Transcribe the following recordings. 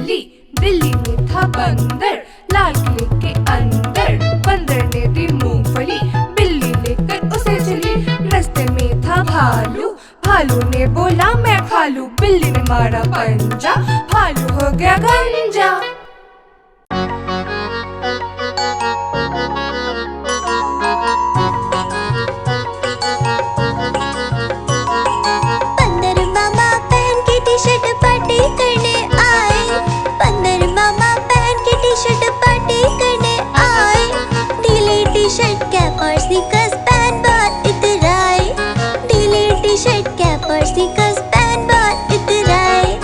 चली। बिल्ली में था बंदर, लाल किले के अंदर। बंदर ने दी मूंगफली, बिल्ली लेकर उसे चली। रास्ते में था भालू, भालू ने बोला मैं खा लूं। बिल्ली ने मारा पंजा, भालू हो गया गंजा। बंदर मामा पहन के टी शर्ट पार्टी करने आए। बंदर मामा पहन के टी शर्ट पार्टी करने आए। ढीली टी शर्ट कैप और स्नीकर्स पहन बहुत इतराए। ढीली टी शर्ट कैप और स्नीकर्स पहन बहुत इतराए।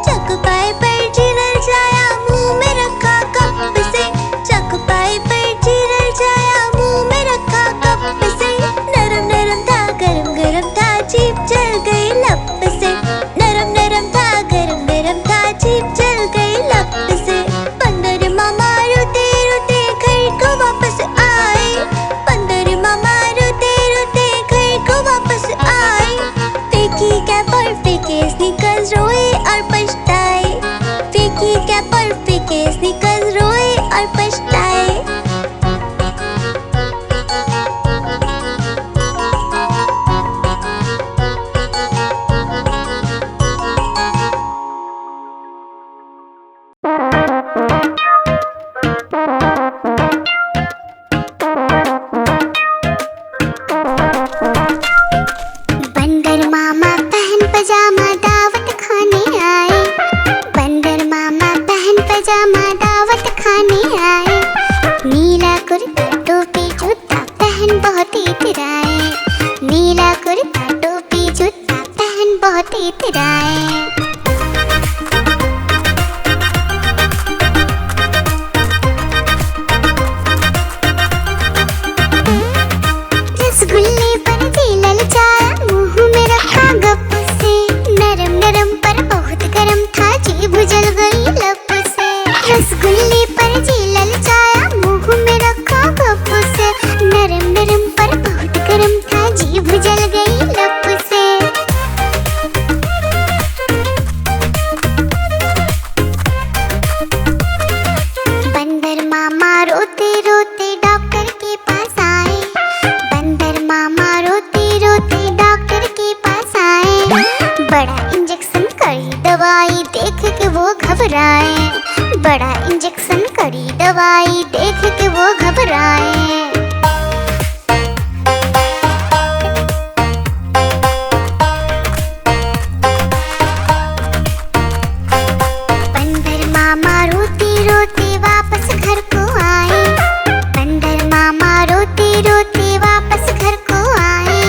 चकपाई पर चिरल जाया, मुंह में रखा कप से। चकपाई पर चिरल जाया, मुंह में रखा कप से। नरम नरम था, गरम गरम था, जीभ जल गई लप से। नरम नरम था, गरम गरम था, जीभ जल गई लप से। बंदर मामा रोते रोते घर को वापस आए। बंदर मामा रोते रोते घर को वापस आए। फेंकी कैप और फेंके स्नीकर्स, रोए और पछताए। फेंकी कैप और फेंके स्नीकर्स, रोए और पछताए। बंदर मामा पहन पजामा दावत खाने आए। बंदर मामा पहन पजामा दावत खाने आए। नीला कुर्ता टोपी जूता पहन बहुत इतराए। नीला कुर्ता टोपी जूता पहन बहुत इतराए। रसगुल्ले पर जी ललचाया, मुंह में रखा गप से। नरम नरम पर बहुत गरम था, जीभ जल गई लप से। रसगुल्ले पर जी ललचाया, मुंह में रखा गप से। नरम नरम पर बहुत गरम था, जीभ जल गई लप से। बंदर मामा रोते रोते डॉक्टर के पास आए। बंदर मामा रोते रोते डॉक्टर के पास आए। बड़ा इंजेक्शन कड़ी दवाई देख के वो घबराए। बड़ा इंजेक्शन कड़ी दवाई देख के वो घबराए। बंदर मामा रोते रोते वापस घर को आए। बंदर मामा रोते रोते वापस घर को आए।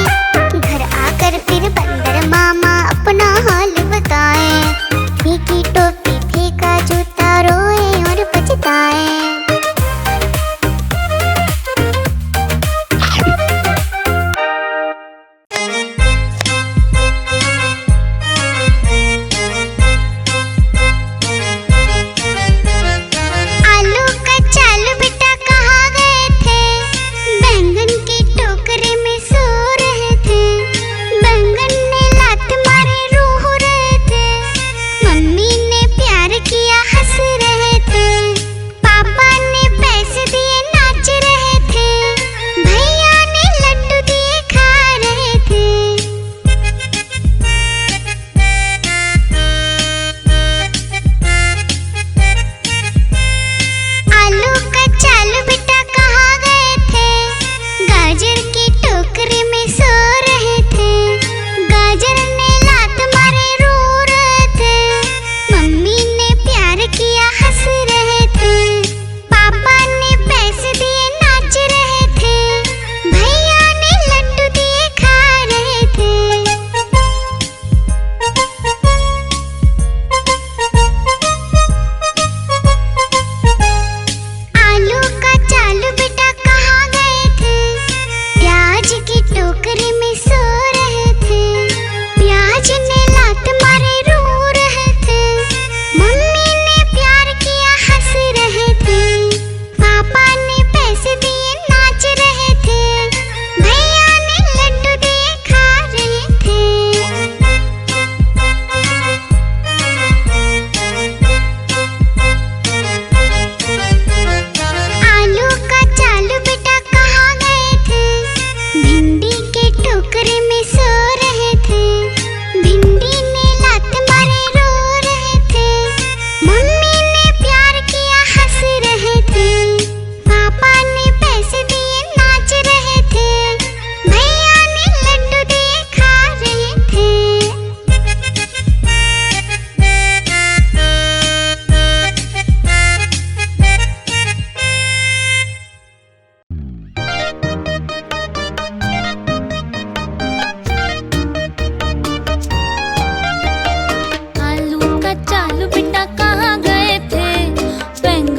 घर आकर फिर बंदर मामा अपना हाल बताए। फेंकी टोपी फेंका जूता, रोए और पछताए। आलू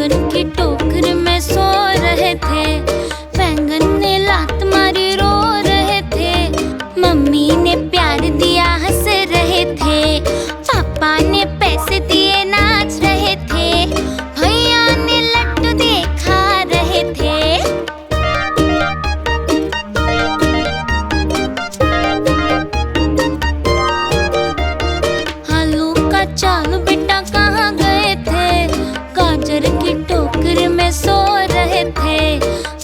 बैंगन की टोकरी में सो रहे थे। बैंगन ने लात मारी रो रहे थे। मम्मी ने प्यार दिया हंस रहे थे। पापा ने पैसे दिए नाच रहे थे। भैया ने लड्डू दिए खा रहे थे। आलू का चालू बेटा कहाँ गए थे? गाजर की टोकरी में सो रहे थे।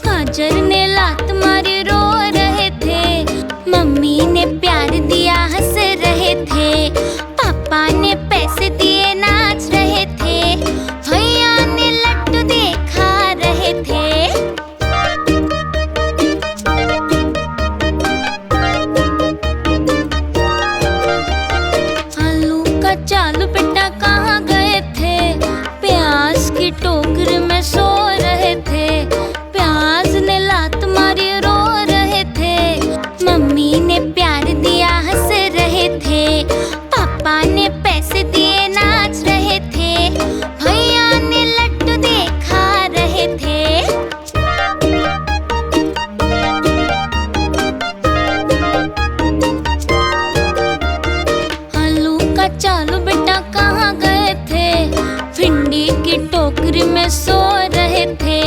गाजर ने लात मारी रो रहे थे। मम्मी ने प्यार दिया हंस रहे थे। पापा ने पैसे दिए नाच रहे थे। भैया ने लड्डू दिए खा रहे थे। आलू का चालू बेटा कहाँ गए थे? प्याज की टोकरी में सो रहे थे। प्याज ने लात मारी रो रहे थे। मम्मी ने प्यार दिया हंस रहे थे। पापा ने पैसे दिए नाच रहे थे। भैया ने लड्डू दिए खा रहे थे। आलू का चालू बेटा कहाँ गए थे? भिंडी की टोकरी में सो रहे थे।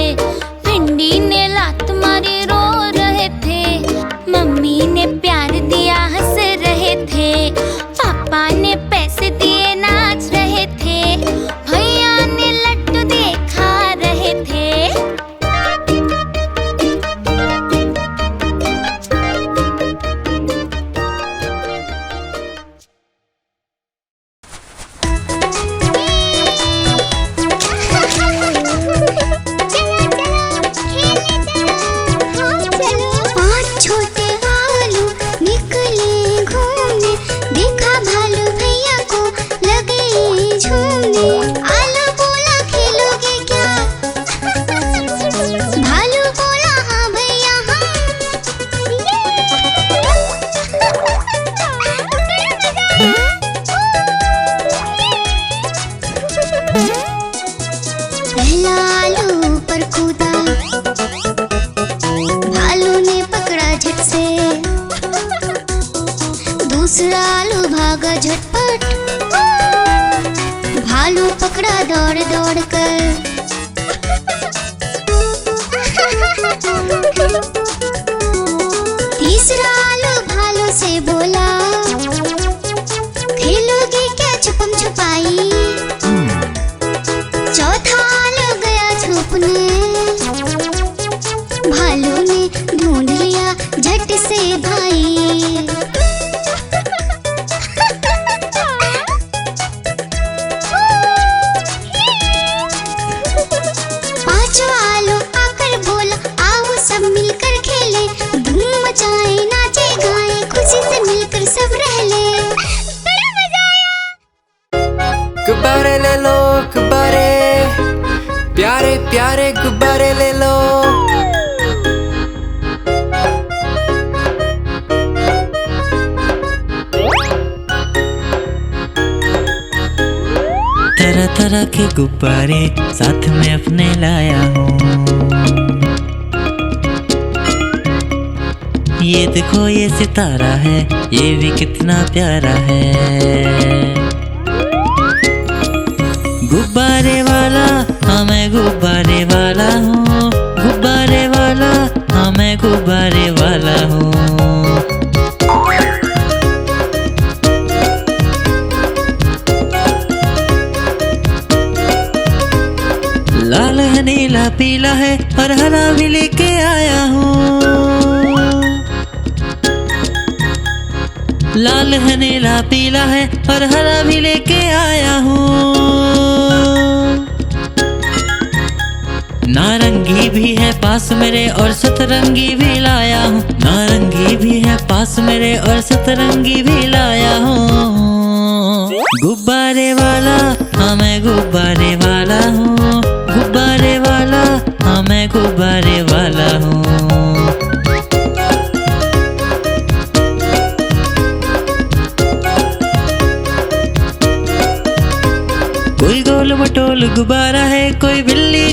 भिंडी ने लात मारी रो रहे थे। मम्मी ने प्यार दिया हंस रहे थे। पापा ने पैसे दिए नाच रहे थे। भैया ने लड्डू दिए खा रहे थे। पांच छोटे भालू निकले घूमने। देखा भालू भैया को लगे झूमने। आलू बोला खेलोगे क्या? भालू बोला हाँ भैया पहला आलू पर कूदा। भालू ने पकड़ा झट से। दूसरा आलू भागा झटपट। भालू पकड़ा दौड़ दौड़ कर। तीसरा आलू भालू से बोला, खेलोगे क्या छुपम छुपाई? चौथा आलू गया छुपने। भालू ने ढूंढ लिया झट से भाई। पांचवा आलू आकर बोला, आओ सब मिलकर खेले। धूम मचाए नाचे गाए, खुशी से मिलकर सब रह ले। बड़ा मजा आया। गुब्बारे ले लो गुब्बारे, प्यारे प्यारे गुब्बारे ले लो। तरह तरह के गुब्बारे साथ में अपने लाया हूँ। ये देखो ये सितारा है, ये भी कितना प्यारा है। गुब्बारे वाला हाँ मैं गुब्बारे वाला हूँ। गुब्बारे वाला हाँ मैं गुब्बारे वाला हूँ। लाल है नीला पीला है और हरा भी लेके आया हूँ। लाल है नीला पीला है और हरा भी लेके आया हूँ। नारंगी भी है पास मेरे और सतरंगी भी लाया हूँ। नारंगी भी है पास मेरे और सतरंगी भी लाया हूँ। गुब्बारे वाला हाँ मैं गुब्बारे वाला हूँ। गुब्बारे वाला हाँ मैं गुब्बारे वाला हूँ। कोई गोल मटोल गुब्बारा है, कोई बिल्ली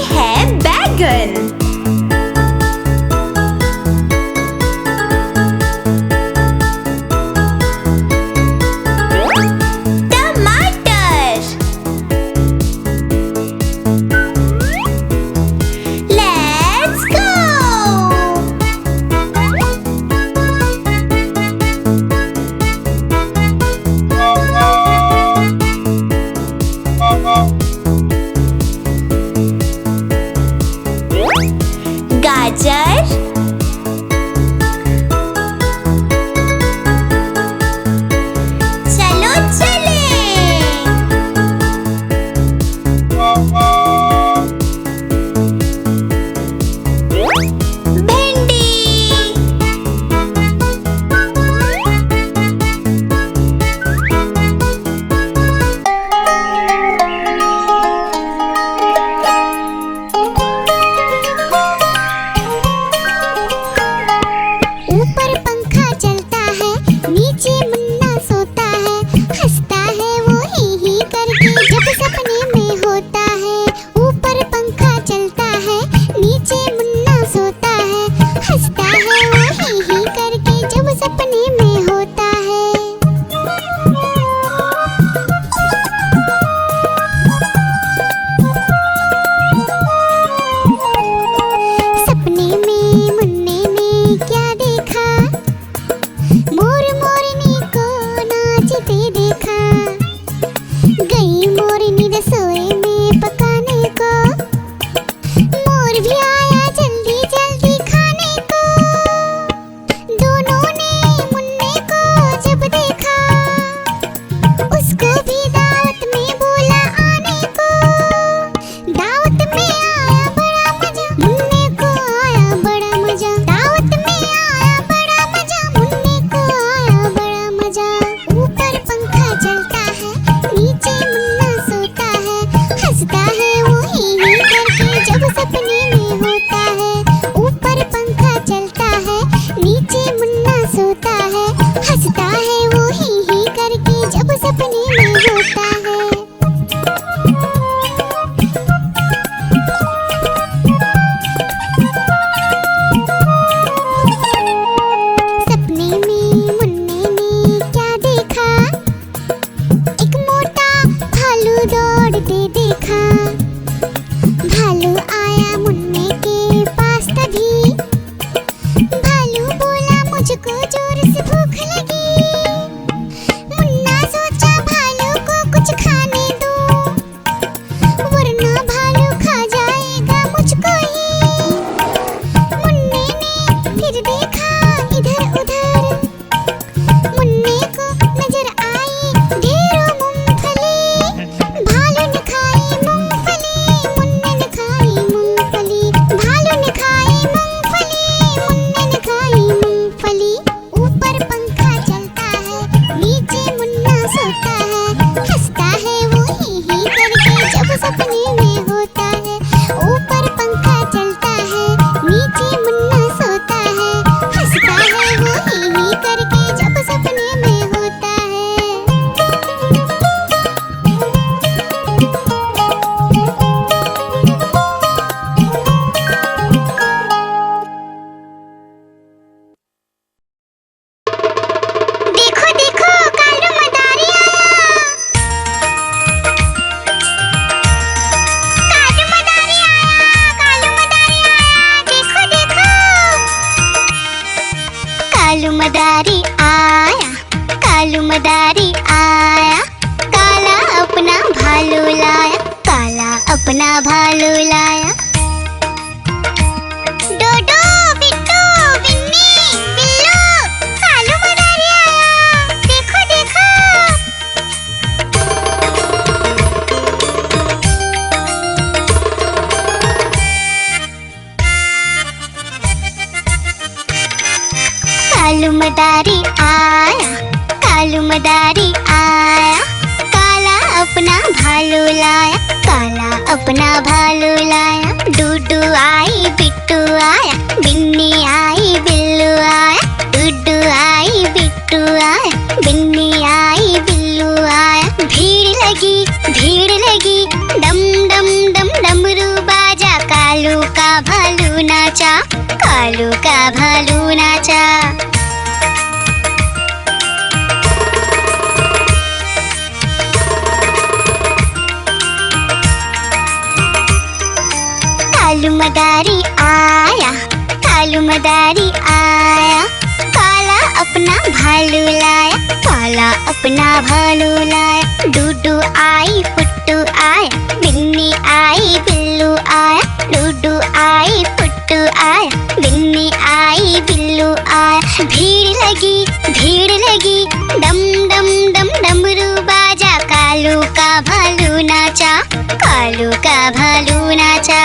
है बैगन। टमाटर। Let's go. गाजर। चलो चले। भिंडी। ऊपर पंखा चलता है, नीचे मुन्ना सोता है, हंसता है वो ही करके जब सपने में होता है। ऊपर पंखा चलता है, नीचे मुन्ना सोता है, हंसता है वो ही करके जब सपने में होता है। सपने में मुन्ने ने क्या देखा, मोर मोरनी को नाचते देखा। गई मोरनी रसोई में पकाने को, मोर भी आया जल्दी जल्दी खाने को। दोनों ने मुन्ने को जब देखा, उसको भी दावत में बोला आने को। दावत में आया बड़ा मजा, मुन्ने को आया बड़ा मजा। दावत में आया बड़ा मजा, मुन्ने को आया बड़ा मजा। ऊपर पंखा चलता है, नीचे मुन्ना सोता है, हंसता है वो ही करके जब सपने में होता है। ऊपर पंखा चलता है, नीचे मुन्ना सोता है, हंसता है वो ही करके जब सपने में होता है। सपने में मुन्ने ने क्या देखा, एक मोटा भालू दौड़ते देखा। भालू आया मुन्ने के पास तभी, भालू बोला मुझको जोर से भूख लगी। मुन्ना सोचा भालू को कुछ खाने दो, वरना भालू खा जाएगा मुझको ही। मुन्ने ने फिर देखा इधर उधर, मुन्ने को नजर आई ढेरों मूंगफली। भालू ने खाई मूंगफली, मुन्ने ने खाई मूंगफली। भालू ने खाई मूंगफली, मुन्ने ने खाई मूंगफली। ऊपर पंखा चलता है, नीचे मुन्ना सोता है, हंसता है वो ही करके जब सपने में होता है। ऊपर पंखा चलता है, नीचे मुन्ना सोता है, हंसता है वो ही करके जब सपने में होता है। देखो देखो कालू मदारी आया। कालू मदारी आया, कालू मदारी आया, देखो देखो। कालू मदारी आया, कालू मदारी आया। काला अपना भालू लाया, काला अपना भालू लाया। डोडो बिट्टू बिन्नी बिल्लू, कालू मदारी आया, देखो देखो। कालू मदारी आया, कालू मदारी आया। काला अपना भालू लाया, काला अपना भालू लाया। डूडू आई बिट्टू आया, बिन्नी आई बिल्लू आया। डूडू आई बिट्टू आया, बिन्नी आई बिल्लू आया। भीड़ लगी डम डम डम डमरू बाजा, नाचा, कालू का भालू नाचा। कालू मदारी आया, कालू मदारी आया, काला अपना भालू लाया, काला अपना भालू लाया। डूडू आई पुट्टू आया, बिन्नी आई बिल्लू आया, डूडू आई पुट्टू आया, बिन्नी आई बिल्लू आया। भीड़ लगी, डम डम डम डमरू बाजा, कालू का भालू नाचा, कालू का भालू नाचा।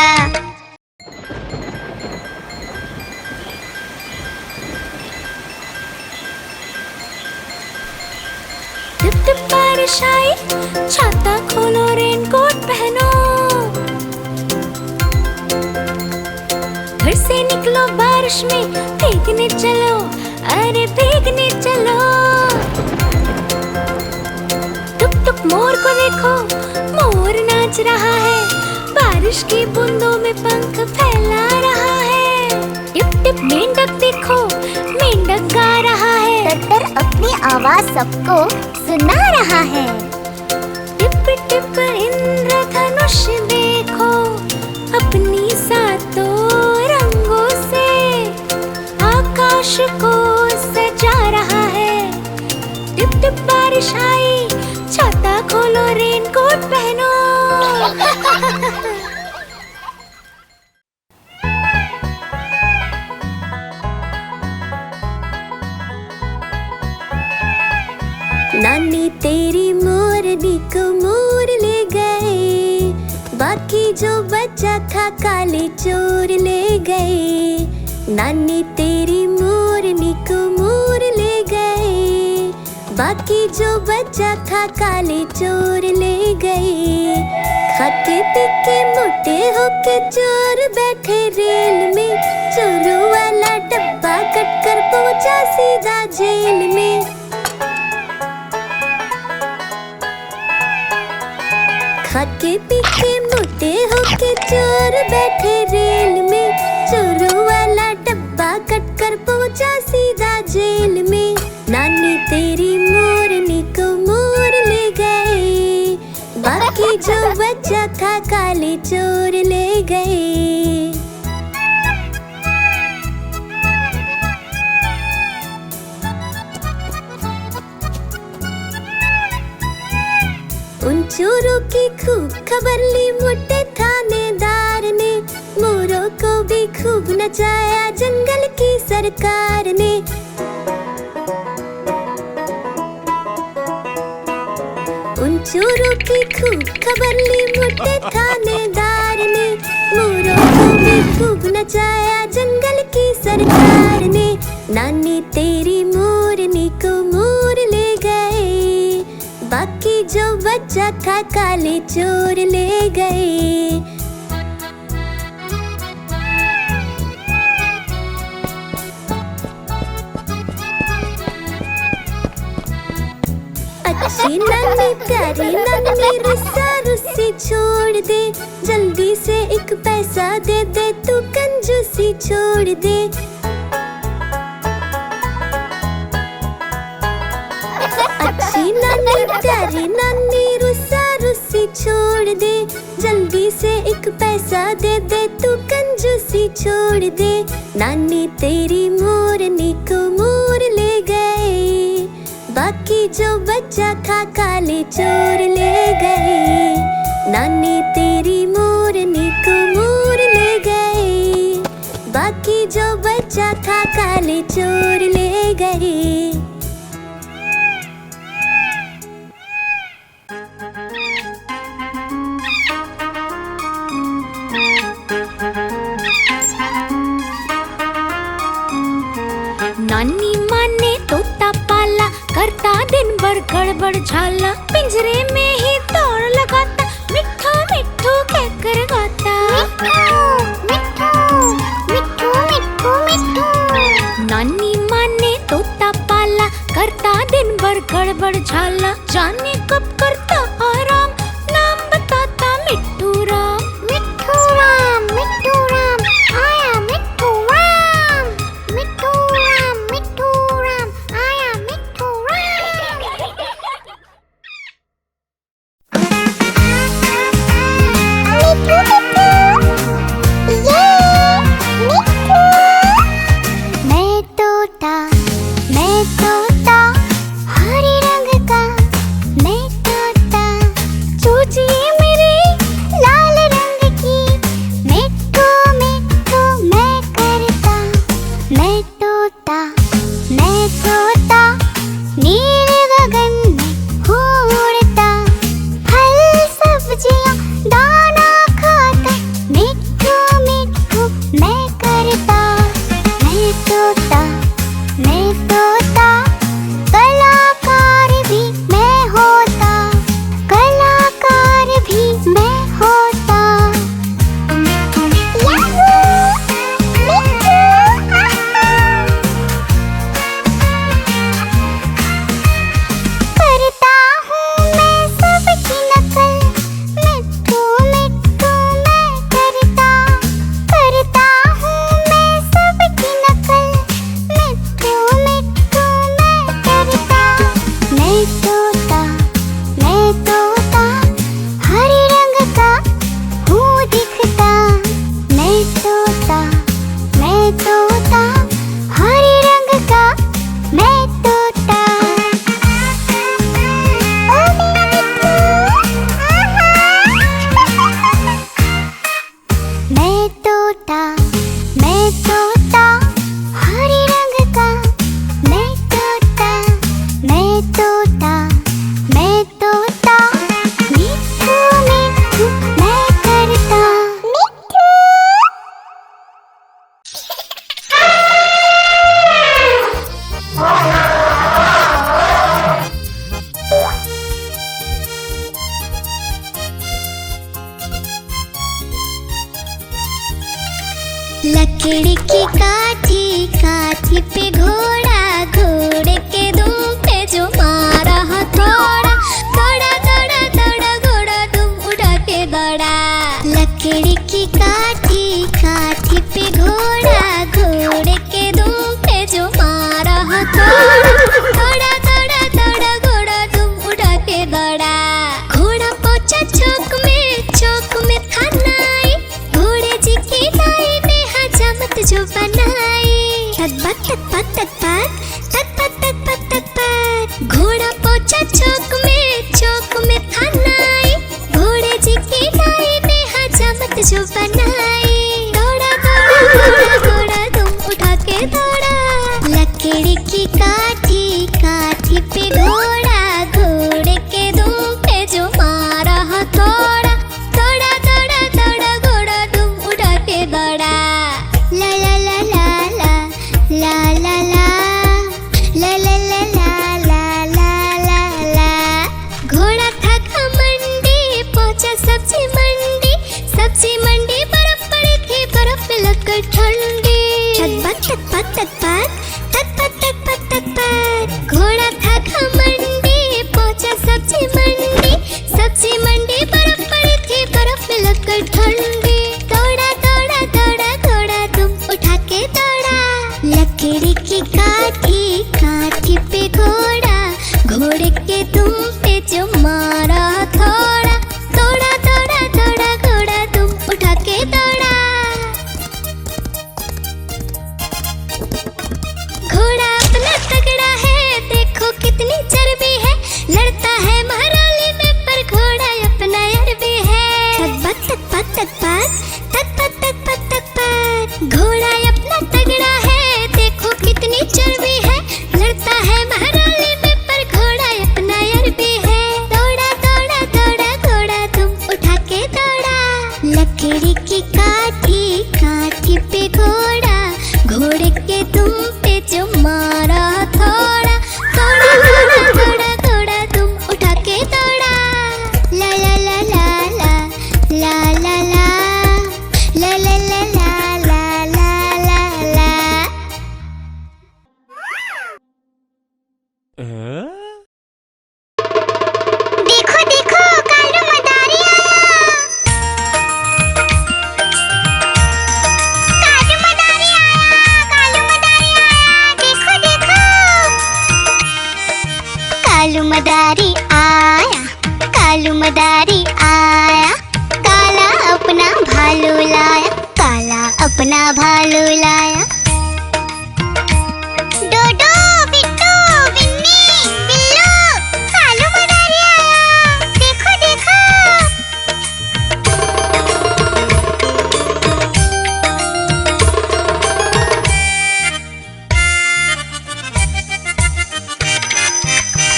टिप टिप बारिश आई, छाता खोलो रेनकोट पहनो, घर से निकलो बारिश में, भीगने चलो, अरे भीगने चलो। टुक टुक मोर को देखो, मोर नाच रहा है, बारिश की बूंदों में पंख फैला रहा है। टिप टिप मेंढक देखो, मेंढक गा रहा है, टट्टर अपनी आवाज सबको सुना रहा है। टिप टिप इंद्रधनुष देखो, अपनी सातों रंगों से आकाश को सजा रहा है। टिप टिप बारिश आई, छाता खोलो रेनकोट पहनो। नानी तेरी मोरनी को मोर ले गए, बाकी जो बचा था काले चोर ले गए। नानी तेरी मोरनी को मोर ले गए, बाकी जो बचा था काले चोर ले गए। खाते पीके मोटे होके चोर बैठे रेल में, चोरों वाला डब्बा कट कर पहुंचा सीधा जेल में। खाके पीके मोटे होके चोर बैठे रेल में, चोरों वाला डब्बा कट कर पहुंचा सीधा जेल में। नानी तेरी मोरनी को मोर ले गए, बाकी जो बचा था काले चोर ले गए। उन चोरों की खूब खबर ली मोटे थानेदार ने, मोरों को भी खूब नचाया जंगल की सरकार ने। उन चोरों की खूब खबर ली मोटे थानेदार ने, मोरों को भी खूब नचाया जंगल की सरकार ने। नानी तेरी मोरनी को मोर ले गए, बाकी जो बचा था काले चोर ले गए। अच्छी नानी प्यारी नानी रुस्सा रुस्सी छोड़ दे, जल्दी से एक पैसा दे दे तू कंजूसी छोड़ दे। अच्छी नानी प्यारी नानी रुस्सा रुस्सी छोड़ दे, जल्दी से एक पैसा दे दे तू कंजूसी छोड़ दे। नानी तेरी मोरनी को मोर ले गए, बाकी जो बचा था काले चोर ले गए। नानी तेरी मोरनी को मोर ले गए, बाकी जो बचा था काले चोर ले गए। नानी माँ ने तोता पाला, करता दिन भर गड़बड़ झाला, पिंजरे में ही दौड़ लगाता, मिट्ठू मिट्ठू कहकर गाता। मिट्ठू मिट्ठू मिट्ठू मिट्ठू। नानी माँ ने तोता पाला, करता दिन भर गड़बड़ झाला, जाने कब करता आराम, नाम बताता मिट्ठू राम। मिट्ठू राम आया मिट्ठू मैं तोता हरे रंग का। मैं तोता मिट्ठू मिट्ठू मैं करता मिट्ठू। लकड़ी की काठी काठी पे घोड़ा, घोड़े के दुम पे जो मारा हथौड़ा, दौड़ा दौड़ा दौड़ा घोड़ा दुम उठा के दौड़ा। लकड़ी की काठी काठी पे घोड़ा, घोड़े के दुम पे जो मारा हथौड़ा, दौड़ा दौड़ा दौड़ा घोड़ा दुम उठा के दौड़ा। घोड़ा पहुंचा चौक में खानाई, घोड़े जी की दाई ने हजामत जो बनाई। तक पक तक पक घोड़ा पहुंचा चौक में खानाई, घोड़े जी की दाई ने हजामत जो बनाई। दौड़ा दौड़ा घोड़ा दुम उठा के दौड़ा। लकड़ी की काठी काठी पे घोड़ा, घोड़े के दुम पे जो मारा हथौड़ा, दौड़ा दौड़ा दौड़ा घोड़ा दुम उठा के दौड़ा। ला ला ला ला ला ला ला ला ला ला ला ला ला ला ला। घोड़ा था घमंडी पहुंचा सब्जी मंडी बर्फ पड़ी थी, बर्फ में लगकर ठंडी। तक घोड़ा था घमंडी पहुंचा सब्जी मंडी बर्फ पड़ी थी, बर्फ में लगकर ठंडी। दौड़ा दौड़ा दौड़ा घोड़ा दुम उठा के दौड़ा। लकड़ी की काठी काठी पे घोड़ा, घोड़े के दुम पे जो मारा हथौड़ा, दौड़ा दौड़ा दौड़ा घोड़ा दुम उठा के दौड़ा। घोड़ा अपना तगड़ा है, देखो कितनी चर्बी है, लड़ता है महाराली में पर घोड़ा अपना अरबी है। तक घोड़ा अपना तगड़ा है, देखो कितनी चर्बी है, लड़ता है महाराली में पर घोड़ा अपना अरबी है। दौड़ा दौड़ा दौड़ा घोड़ा तुम उठा के दौड़ा। लकड़ी की काठी काठी पे घोड़ा, घोड़े के तुम पे जो मारा थोड़ा, दौड़ा दौड़ा दौड़ा दौड़ा तुम उठा के दौड़ा। ला ला ला ला ला ला ला ला ला ला ला ला ला ला ला। देखो देखो कालू मदारी आया, कालू मदारी आया, कालू मदारी आया, देखो देखो। कालू मदारी आया, कालू मदारी आया, काला अपना भालू लाया, काला अपना भालू लाया। डोडो बिट्टू बिन्नी बिल्लू, कालू मदारी आया, देखो देखो।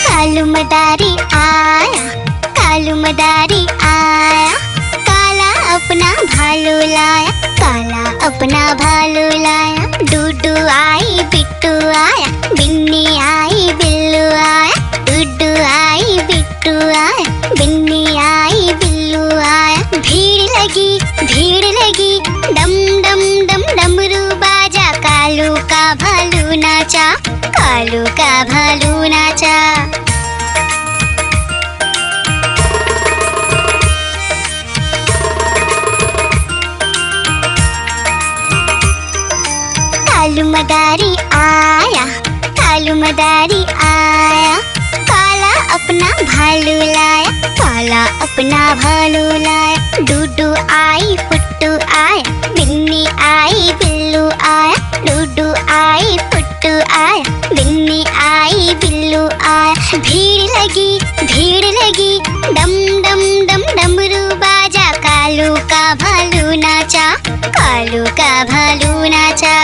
कालू मदारी आया, कालू मदारी आया, काला अपना भालू लाया, काला अपना भालू लाया। डूडू आई बिट्टू आया, बिन्नी आई बिल्लू आया, डूडू आई बिट्टू आया, बिन्नी आई बिल्लू आया। भीड़ लगी डम डम डम डमरू बाजा, कालू का भालू नाचा, कालू का भालू नाचा। कालू मदारी आया, कालू मदारी आया, काला अपना भालू लाया, काला अपना भालू लाया। डूडू आई फुट्टू आया, बिन्नी आई बिल्लू आया, डूडू आई फुट्टू आया, बिन्नी आई बिल्लू आया। भीड़ लगी डम डम डम डमरू बाजा, कालू का भालू नाचा, भालू का भालू नाचा।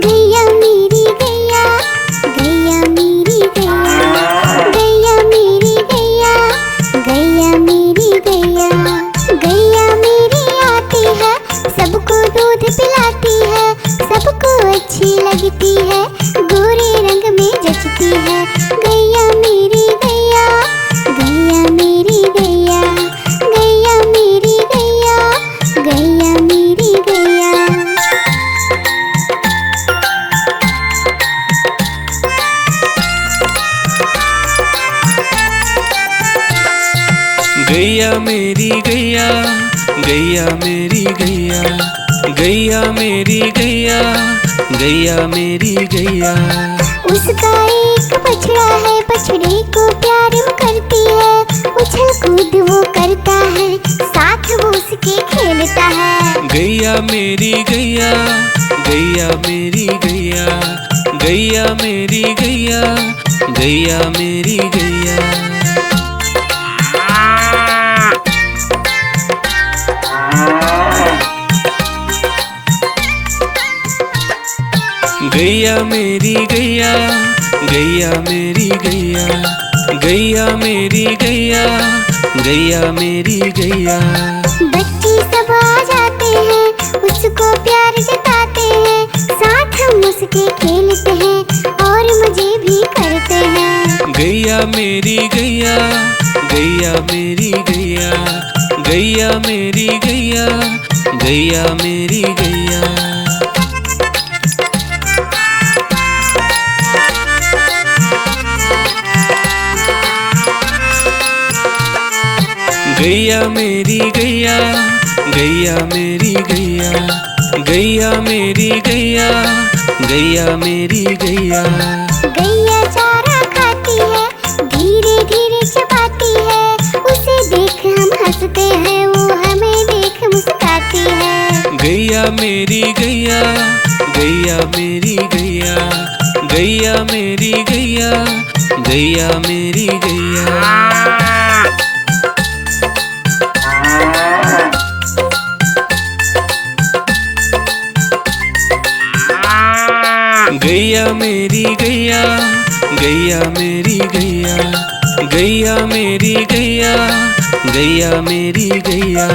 गैया मेरी गैया, गैया मेरी गैया, गैया मेरी गैया, गैया मेरी गैया। गैया मेरी आती है, सबको दूध पिलाती है, सबको अच्छी लगती है, गोरे रंग में जचती है। गैया मेरी गैया, गैया मेरी गैया, गैया मेरी गैया, गैया मेरी गैया। गैया मेरी गैया, गैया मेरी गैया, गैया मेरी गैया, गैया मेरी गैया। उसका एक बछड़ा है, बछड़े को प्यार वो करती है, उछल कूद वो करता है, साथ वो उसके खेलता है। गैया मेरी गैया, गैया मेरी गैया, गैया मेरी गैया, गैया मेरी गैया। गैया मेरी गैया, गैया मेरी गैया, गैया मेरी गैया, गैया मेरी गैया। बच्चे सब आ जाते हैं, उसको प्यार जताते हैं, साथ हम उसके खेलते हैं और मजे भी करते हैं। गैया मेरी गैया, गैया मेरी गैया, गैया मेरी गैया, गैया मेरी गैया। गैया मेरी गैया, गैया मेरी गैया, गैया मेरी गैया, गैया मेरी गैया। गैया चारा खाती है, धीरे धीरे चबाती है, उसे देख हम हंसते हैं, वो हमें देख मुस्कुराती है। गैया मेरी गैया, गैया मेरी गैया, गैया मेरी गैया, गैया मेरी गैया। गैया मेरी गैया, गैया मेरी गैया, गैया मेरी गैया, गैया मेरी गैया।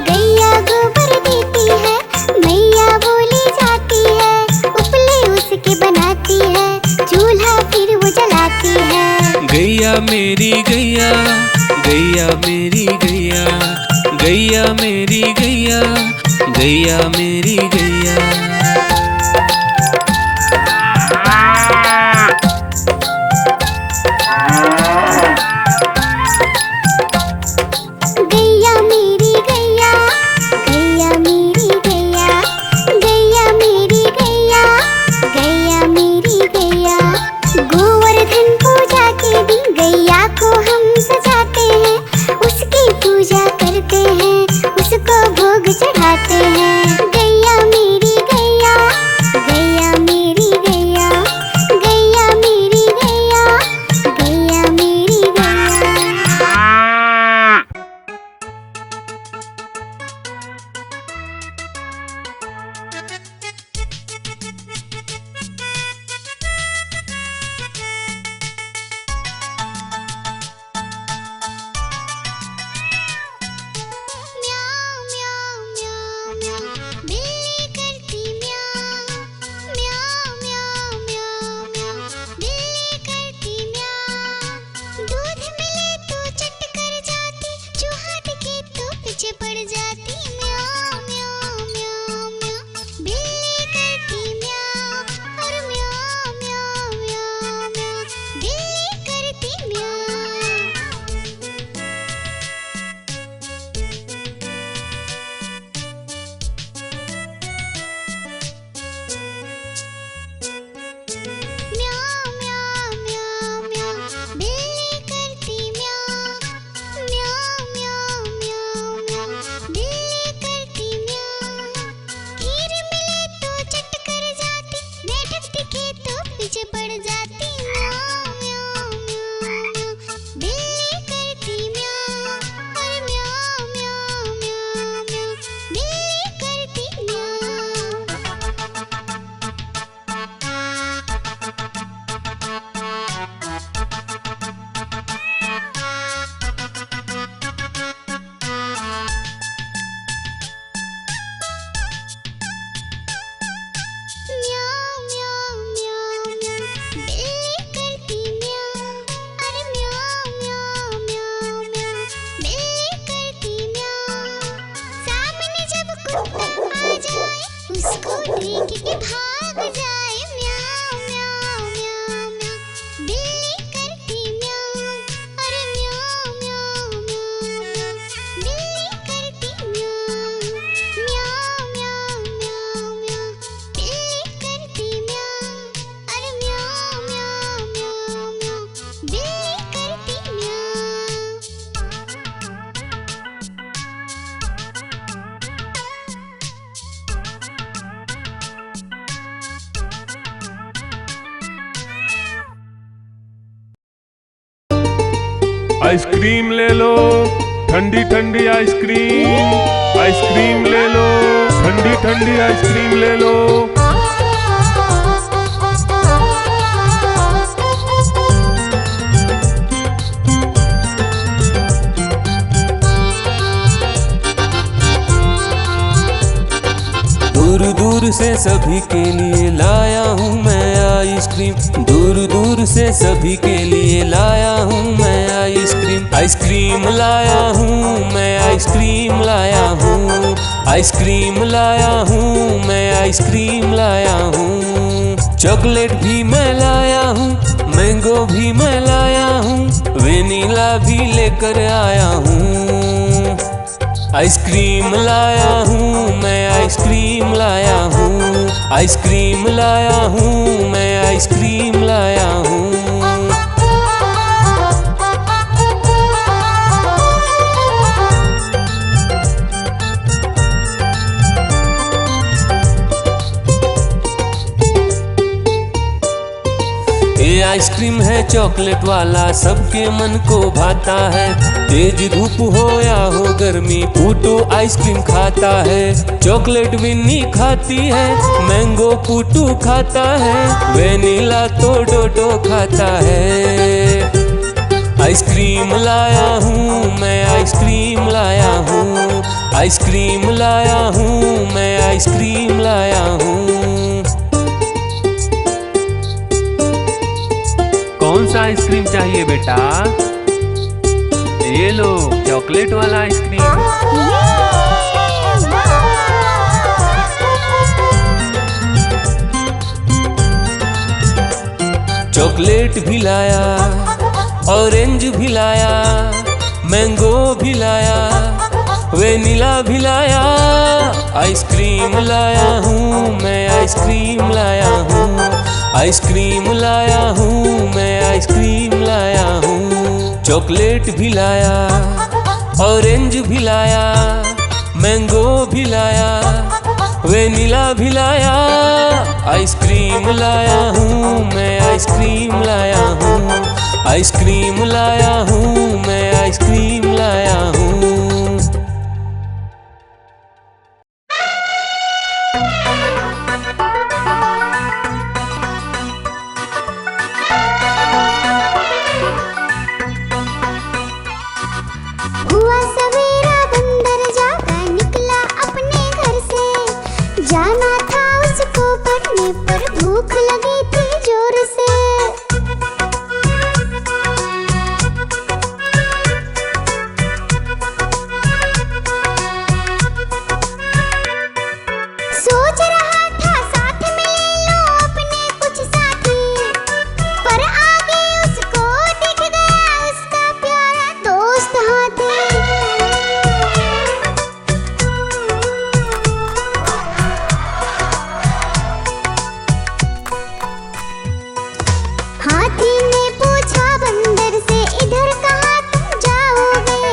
गैया गोबर देती है, मैया बोली जाती है, उपले उसके बनाती है, चूल्हा फिर वो जलाती है। गैया मेरी गैया, गैया मेरी गैया, गैया मेरी गैया, गैया मेरी गैया। गैया मेरी गैया, गैया मेरी गैया, गैया मेरी गैया, गैया मेरी गैया। गोवर्धन पूजा के दिन गैया को हम सजाते हैं, उसकी पूजा करते हैं, उसको भोग चढ़ाते हैं। गैया मेरी गैया, आइसक्रीम ले लो, ठंडी ठंडी आइसक्रीम। आइसक्रीम ले लो, ठंडी ठंडी आइसक्रीम ले लो। दूर दूर से सभी के लिए लाया हूँ मैं आइसक्रीम। दूर दूर से सभी के लिए लाया हूँ मैं आइसक्रीम। आइसक्रीम लाया हूँ मैं, आइसक्रीम लाया हूँ। आइसक्रीम लाया हूँ मैं, आइसक्रीम लाया हूँ। चॉकलेट भी मैं लाया हूँ, मैंगो भी मैं लाया हूँ, वेनिला भी लेकर आया हूँ। आइसक्रीम लाया हूँ मैं, आइसक्रीम लाया हूँ। आइसक्रीम लाया हूँ मैं, आइसक्रीम लाया हूँ। ये आइसक्रीम है चॉकलेट वाला, सबके मन को भाता है। तेज धूप हो या हो गर्मी, पूटू आइसक्रीम खाता है। चॉकलेट विन्नी खाती है, मैंगो पूटू खाता है, वेनिला तो डोडो खाता है। आइसक्रीम लाया हूँ मैं, आइसक्रीम लाया हूँ। आइसक्रीम लाया हूँ मैं, आइसक्रीम लाया हूँ। कौन सा आइसक्रीम चाहिए बेटा? ये लो चॉकलेट वाला आइसक्रीम। चॉकलेट भी लाया, ऑरेंज भी लाया, मैंगो भी लाया, वेनिला भी लाया। आइसक्रीम लाया हूँ मैं, आइसक्रीम लाया हूँ। आइसक्रीम लाया हूँ मैं, आइसक्रीम लाया हूँ। चॉकलेट भी लाया, ऑरेंज भी लाया, मैंगो भी लाया, वेनिला भी लाया। आइसक्रीम लाया हूँ मैं, आइसक्रीम लाया हूँ। आइसक्रीम लाया हूँ मैं, आइसक्रीम लाया हूँ। हुआ सवेरा बंदर जागा निकला अपने घर से। जाना था उसको पढ़ने पर भूख लगी थी जोर से। सोच रहा था साथ में ले लो अपने कुछ साथी, पर आगे उसको दिख गया उसका प्यारा दोस्त हाथी। हाथी ने पूछा बंदर से, इधर कहाँ तुम जाओगे?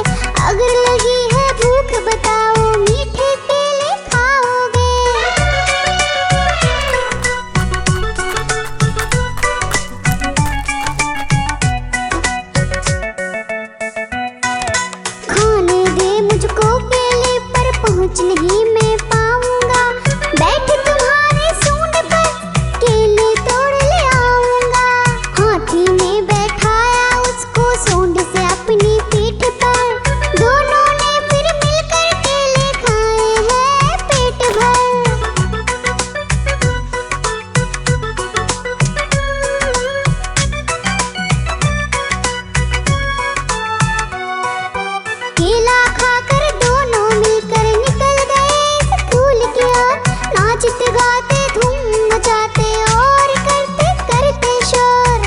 अगर लगी है भूख बताओ, मीठे केले खाओगे? खाने दे मुझको केले, पर पहुँच नहीं मैं पाऊंगा। बैठ तुम्हारे सूंड पर, केले तोड़ ले आऊंगा। हाथी ने बैठाया उसको सूंड से अपनी पीठ पर। दोनों ने फिर मिलकर केले खाए हैं पेट भर। केला खाकर दोनों मिलकर निकल गए स्कूल की ओर। नाचते गाते धूम मचाते और करते करते शोर।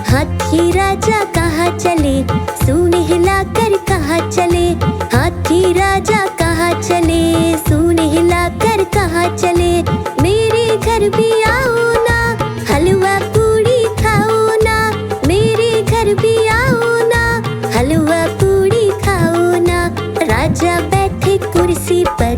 हाथी राजा कहाँ चले, सूंड हिलाकर कहाँ चले? हाथी राजा कहाँ चले, सूंड हिलाकर कहाँ चले, मेरे घर भी आओ ना, हलवा पूड़ी खाओ ना, मेरे घर भी आओ ना, हलवा पूड़ी खाओ ना। राजा बैठे कुर्सी पर,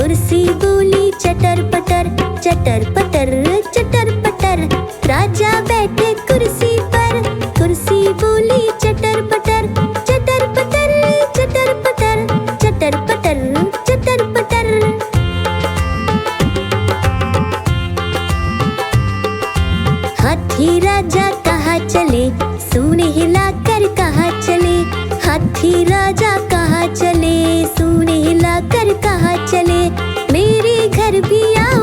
कुर्सी बोली चटर पटर, चटर पटर चटर पटर। राजा बैठे कुर्सी पर, कुर्सी बोली चटर पटर, चटर पटर चटर पटर, चटर पटर चटर पटर। हाथी राजा कहाँ चले, सूंड हिलाकर कहाँ चले, हाथी राजा कहाँ चले, सूंड हिलाकर कहाँ चले, मेरे घर भी आओ